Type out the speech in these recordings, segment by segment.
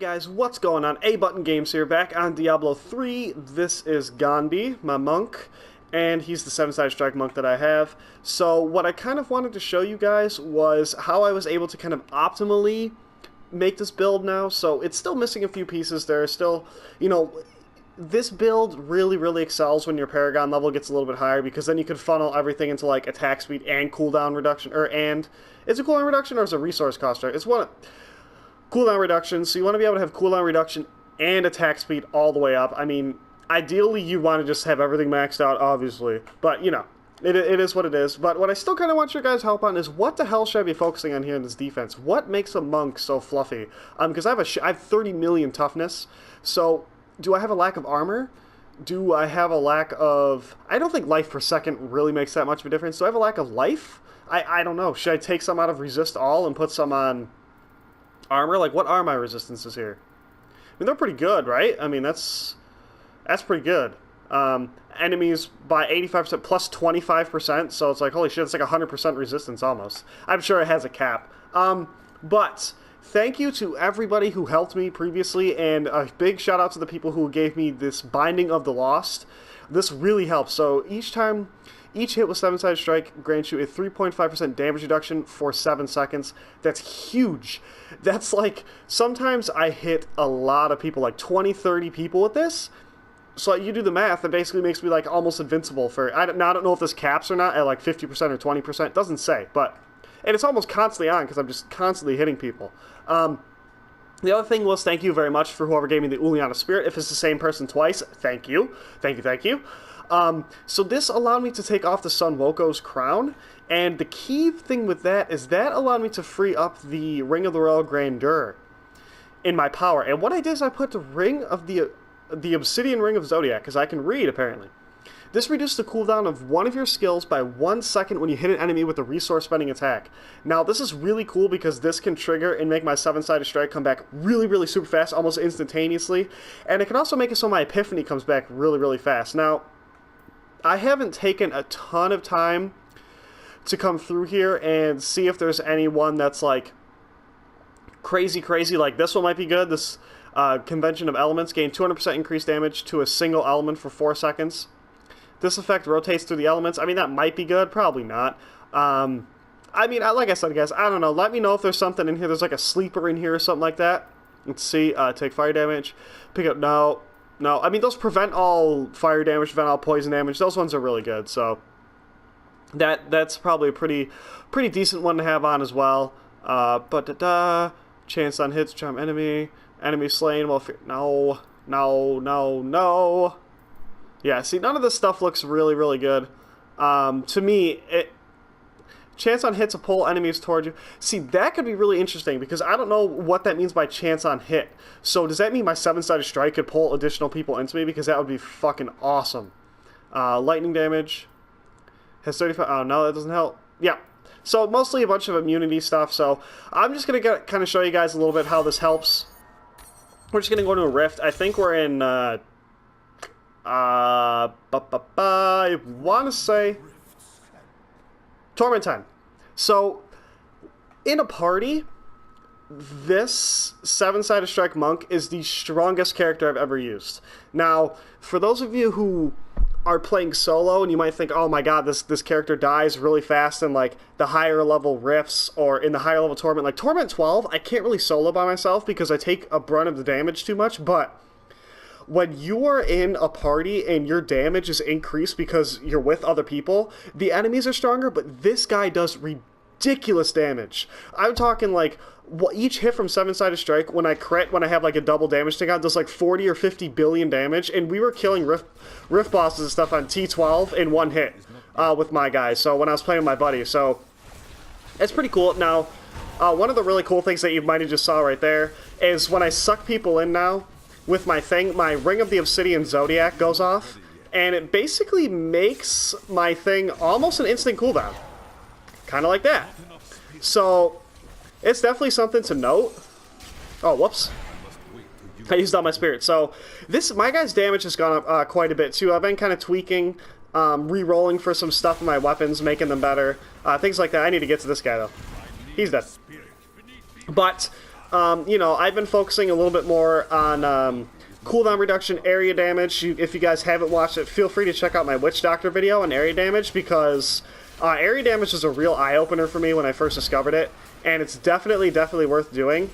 Guys, what's going on? A Button Games here, back on Diablo 3. This is Gandhi, my monk, and he's the 7-sided strike monk that I have. So what I kind of wanted to show you guys was how I was able to kind of optimally make this build now. So it's still missing a few pieces. There are still, this build really excels when your Paragon level gets a little bit higher, because then you can funnel everything into like attack speed and cooldown reduction, is it cooldown reduction or is it resource cost? Right? It's one. Cooldown reduction, so you want to be able to have cooldown reduction and attack speed all the way up. I mean, ideally you want to just have everything maxed out, obviously. But, it is what it is. But what I still kind of want your guys' help on is what the hell should I be focusing on here in this defense? What makes a monk so fluffy? Because I have 30 million toughness, so do I have a lack of armor? Do I have a lack of... I don't think life per second really makes that much of a difference. Do I have a lack of life? I don't know. Should I take some out of resist all and put some on... armor? Like, what are my resistances here? I mean, they're pretty good, right? I mean, that's pretty good. Enemies by 85% plus 25%, so it's like, holy shit, it's like 100% resistance almost. I'm sure it has a cap. But thank you to everybody who helped me previously, and a big shout out to the people who gave me this Binding of the Lost. This really helps. So each hit with 7-sided strike grants you a 3.5% damage reduction for 7 seconds. That's huge. That's like, sometimes I hit a lot of people, like 20, 30 people with this. So you do the math, it basically makes me like almost invincible for, I don't know if this caps or not at like 50% or 20%. It doesn't say, but, and it's almost constantly on because I'm just constantly hitting people. The other thing was, thank you very much for whoever gave me the Uliana Spirit. If it's the same person twice, thank you. Thank you. So this allowed me to take off the Sun Woko's crown, and the key thing with that is that allowed me to free up the Ring of the Royal Grandeur in my power. And what I did is I put the Ring of the Obsidian Ring of Zodiac, because I can read, apparently. This reduced the cooldown of one of your skills by 1 second when you hit an enemy with a resource-spending attack. Now, this is really cool because this can trigger and make my 7-sided strike come back really super fast, almost instantaneously. And it can also make it so my Epiphany comes back really fast. Now, I haven't taken a ton of time to come through here and see if there's anyone that's like crazy. Like this one might be good. This Convention of Elements gain 200% increased damage to a single element for 4 seconds. This effect rotates through the elements. I mean, that might be good. Probably not. I mean, like I said, guys, I don't know. Let me know if there's something in here. There's like a sleeper in here or something like that. Let's see. Take fire damage. Pick up... No. I mean, those prevent all fire damage, prevent all poison damage. Those ones are really good, so... That's probably a pretty decent one to have on as well. Chance on hits, charm enemy. Enemy slain while... No. Yeah, see, none of this stuff looks really good. To me, chance on hit to pull enemies toward you. See, that could be really interesting, because I don't know what that means by chance on hit. So does that mean my 7-sided strike could pull additional people into me? Because that would be fucking awesome. Lightning damage. Has 35... Oh, no, that doesn't help. Yeah. So mostly a bunch of immunity stuff. So I'm just going to kind of show you guys a little bit how this helps. We're just going to go to a rift. I think we're in... I want to say Torment time. So in a party, this 7-sided strike monk is the strongest character I've ever used. Now, for those of you who are playing solo and you might think, oh my god, this character dies really fast in like the higher level rifts or in the higher level Torment, like Torment 12, I can't really solo by myself because I take a brunt of the damage too much. But when you are in a party and your damage is increased because you're with other people, the enemies are stronger, but this guy does ridiculous damage. I'm talking like, each hit from 7-sided strike, when I crit, when I have like a double damage take out, does like 40 or 50 billion damage, and we were killing rift bosses and stuff on T12 in one hit with my guys, so when I was playing with my buddy, so it's pretty cool. Now, one of the really cool things that you might have just saw right there is when I suck people in now, with my thing, my Ring of the Obsidian Zodiac goes off, and it basically makes my thing almost an instant cooldown. Kind of like that. So, it's definitely something to note. Oh, whoops. I used all my spirit. So, my guy's damage has gone up quite a bit, too. I've been kind of tweaking, re-rolling for some stuff in my weapons, making them better. Things like that. I need to get to this guy, though. He's dead. But You know, I've been focusing a little bit more on cooldown reduction, area damage. If you guys haven't watched it, feel free to check out my Witch Doctor video on area damage, because area damage is a real eye-opener for me when I first discovered it, and it's definitely worth doing.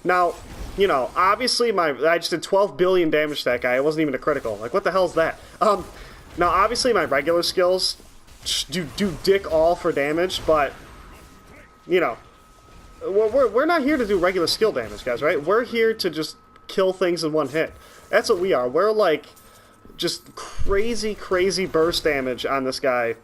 Now, you know, obviously I just did 12 billion damage to that guy. It wasn't even a critical. Like, what the hell's that? Now, obviously my regular skills do dick all for damage, but, you know, we're not here to do regular skill damage, guys, right? We're here to just kill things in one hit. That's what we are. We're, like, just crazy burst damage on this guy.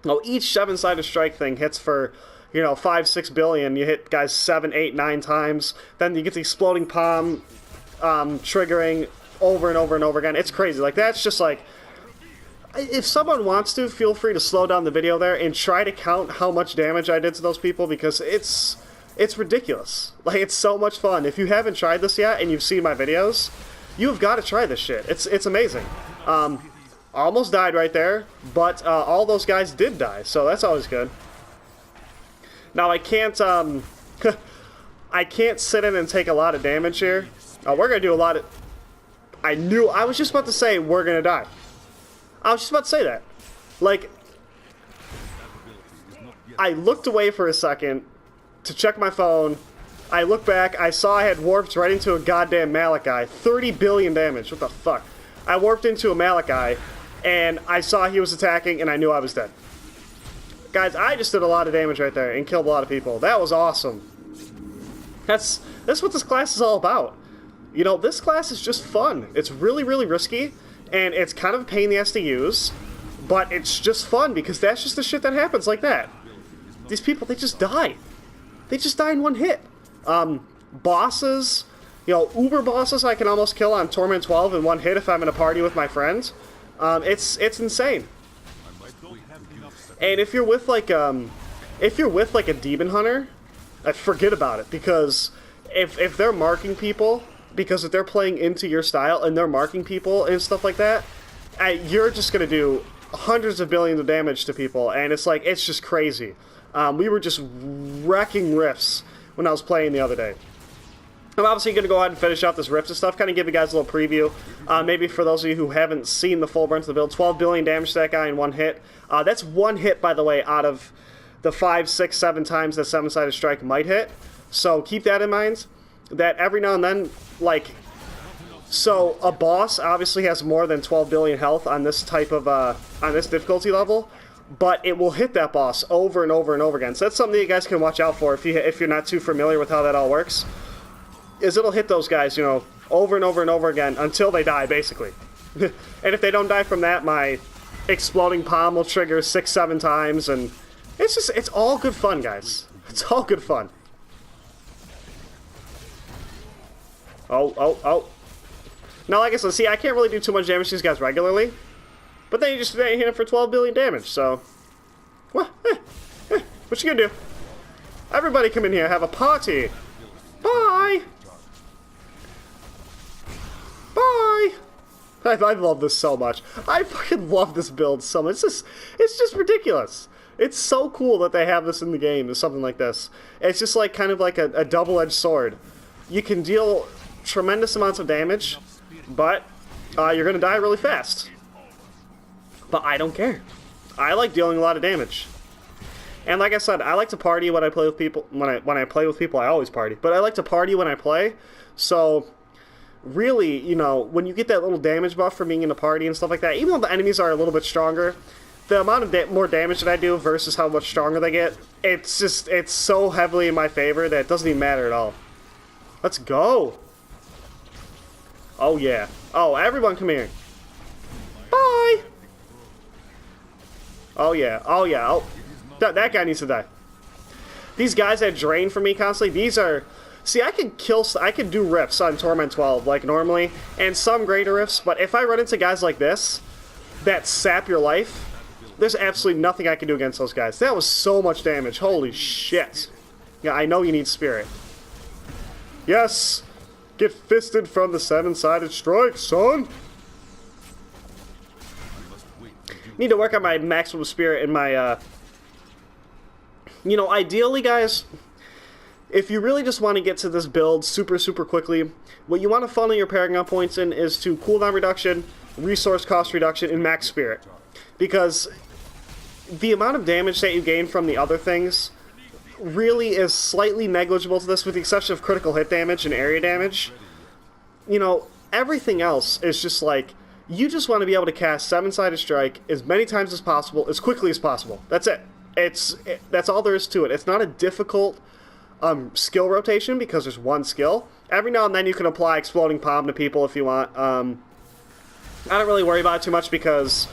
Now, each 7-sided strike thing hits for, you know, 5-6 billion. You hit guys 7, 8, 9 times. Then you get the exploding palm triggering over and over again. It's crazy. Like, that's just like, if someone wants to, feel free to slow down the video there and try to count how much damage I did to those people, because it's ridiculous. Like, it's so much fun. If you haven't tried this yet and you've seen my videos, you've got to try this shit. It's amazing. Almost died right there, but all those guys did die, so that's always good. Now, I can't I can't sit in and take a lot of damage here. We're gonna do a lot of... I was just about to say we're gonna die. I was just about to say that. Like, I looked away for a second to check my phone. I looked back, I saw I had warped right into a goddamn Malachi. 30 billion damage, what the fuck? I warped into a Malachi, and I saw he was attacking, and I knew I was dead. Guys, I just did a lot of damage right there and killed a lot of people. That was awesome. That's what this class is all about. You know, this class is just fun. It's really risky, and it's kind of a pain in the ass to use, but it's just fun because that's just the shit that happens like that. These people, they just die. They just die in one hit. Bosses, you know, uber bosses I can almost kill on Torment 12 in one hit if I'm in a party with my friends. It's insane. And if you're with like a demon hunter, forget about it, because if they're marking people, because if they're playing into your style and they're marking people and stuff like that, you're just gonna do hundreds of billions of damage to people, and it's like, it's just crazy. We were just wrecking rifts when I was playing the other day. I'm obviously going to go ahead and finish off this rift and stuff, kind of give you guys a little preview. Maybe for those of you who haven't seen the full brunt of the build, 12 billion damage to that guy in one hit. That's one hit, by the way, out of the 5, 6, 7 times that 7-sided strike might hit. So keep that in mind, that every now and then, like, so a boss obviously has more than 12 billion health on this type of, on this difficulty level, but it will hit that boss over and over again. So that's something that you guys can watch out for if you're not too familiar with how that all works. Is it'll hit those guys, you know, over and over again until they die, basically. And if they don't die from that, my exploding palm will trigger 6, 7 times, and it's all good fun, guys. It's all good fun. Oh. Now, like I said, see, I can't really do too much damage to these guys regularly, but then you just hit him for 12 billion damage, so... Well, what you gonna do? Everybody come in here, have a party! Bye! Bye! I love this so much. I fucking love this build so much. It's just ridiculous. It's so cool that they have this in the game, or something like this. It's just like kind of like a double-edged sword. You can deal tremendous amounts of damage, but you're gonna die really fast. But I don't care. I like dealing a lot of damage. And like I said, I like to party when I play with people. When I play with people, I always party. But I like to party when I play. So, really, you know, when you get that little damage buff from being in a party and stuff like that, even though the enemies are a little bit stronger, the amount of more damage that I do versus how much stronger they get, it's so heavily in my favor that it doesn't even matter at all. Let's go. Oh, yeah. Oh, everyone come here. Bye. Oh, yeah. Oh, yeah. Oh. That guy needs to die. These guys that drain from me constantly, these are... See, I can do rifts on Torment 12, like normally, and some greater rifts, but if I run into guys like this, that sap your life, there's absolutely nothing I can do against those guys. That was so much damage. Holy shit. Yeah, I know you need spirit. Yes! Get fisted from the 7-sided strike, son! Need to work on my maximum spirit and my, You know, ideally, guys, if you really just want to get to this build super quickly, what you want to funnel your Paragon points in is to cooldown reduction, resource cost reduction, and max spirit. Because the amount of damage that you gain from the other things really is slightly negligible to this, with the exception of critical hit damage and area damage. You know, everything else is just like, you just want to be able to cast Seven-Sided Strike as many times as possible, as quickly as possible. That's it. That's all there is to it. It's not a difficult skill rotation because there's one skill. Every now and then you can apply Exploding Palm to people if you want. I don't really worry about it too much because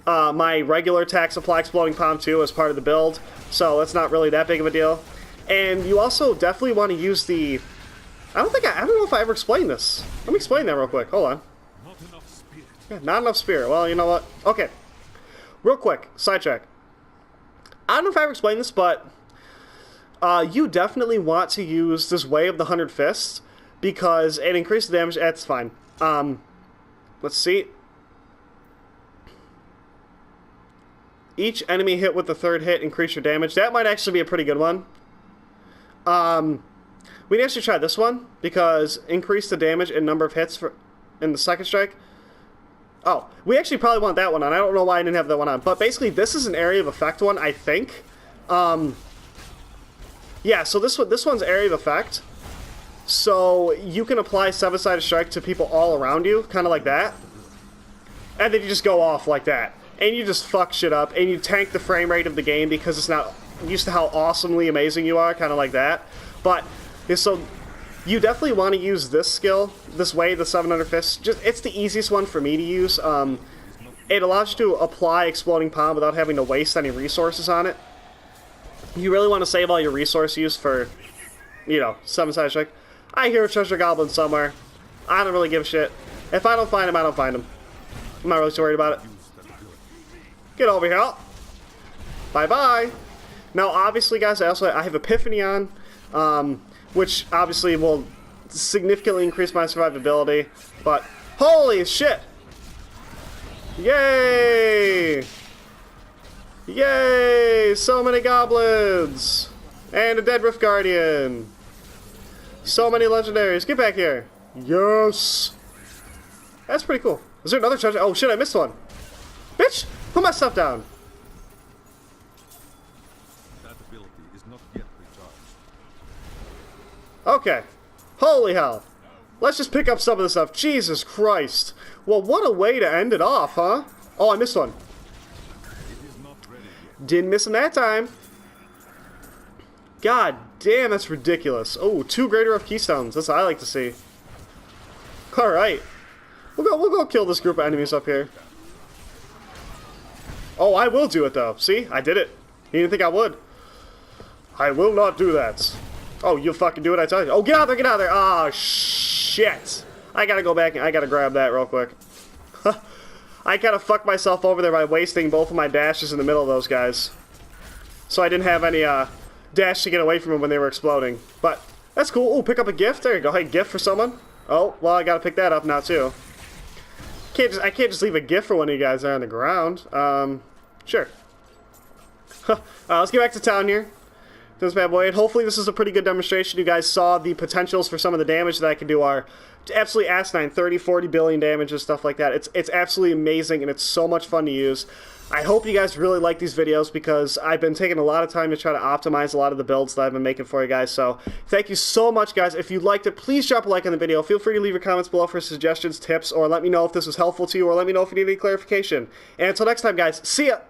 my regular attacks apply Exploding Palm too as part of the build, so it's not really that big of a deal. And you also definitely want to use the... I don't know if I ever explained this. Let me explain that real quick. Hold on. Yeah, not enough spirit. Well, you know what? Okay. Real quick, sidetrack. I don't know if I ever explained this, but you definitely want to use this Way of the 100 Fists because it increases damage. That's fine. Let's see. Each enemy hit with the third hit increase your damage. That might actually be a pretty good one. We can actually try this one because increase the damage and number of hits in the second strike. Oh, we actually probably want that one on. I don't know why I didn't have that one on. But basically, this is an area of effect one, I think. Yeah, so this one's area of effect. So you can apply Seven-Sided Strike to people all around you, kind of like that. And then you just go off like that. And you just fuck shit up. And you tank the frame rate of the game because it's not used to how awesomely amazing you are, kind of like that. But, so... you definitely want to use this skill, this Way, the 700 Fists. It's the easiest one for me to use. It allows you to apply Exploding Palm without having to waste any resources on it. You really want to save all your resource use for, you know, Seven-Sided Strike. I hear a treasure goblin somewhere. I don't really give a shit. If I don't find him, I don't find him. I'm not really too worried about it. Get over here. Bye-bye. Now, obviously, guys, I have Epiphany on. Which obviously will significantly increase my survivability, but holy shit! Yay! Yay! So many goblins! And a dead Rift Guardian! So many legendaries! Get back here! Yes! That's pretty cool. Is there another treasure? Oh shit, I missed one! Bitch! Put my stuff down! Okay. Holy hell. Let's just pick up some of this stuff. Jesus Christ. Well, what a way to end it off, huh? Oh, I missed one. Didn't miss him that time. God damn, that's ridiculous. Oh, 2 Greater of Keystones. That's what I like to see. Alright. We'll go kill this group of enemies up here. Oh, I will do it, though. See? I did it. You didn't think I would. I will not do that. Oh, you'll fucking do it, I tell you. Oh, get out there, get out there. Oh, shit. I gotta go back and I gotta grab that real quick. I kind of fucked myself over there by wasting both of my dashes in the middle of those guys. So I didn't have any dash to get away from them when they were exploding. But that's cool. Oh, pick up a gift. There you go. Hey, gift for someone. Oh, well, I gotta pick that up now, too. I can't just leave a gift for one of you guys there on the ground. Sure. Let's get back to town here. This bad boy, and hopefully this is a pretty good demonstration. You guys saw the potentials for some of the damage that I can do are absolutely asinine, 30, 40 billion damage and stuff like that. It's absolutely amazing, and it's so much fun to use. I hope you guys really like these videos because I've been taking a lot of time to try to optimize a lot of the builds that I've been making for you guys. So thank you so much, guys. If you liked it, please drop a like on the video. Feel free to leave your comments below for suggestions, tips, or let me know if this was helpful to you, or let me know if you need any clarification. And until next time, guys, see ya!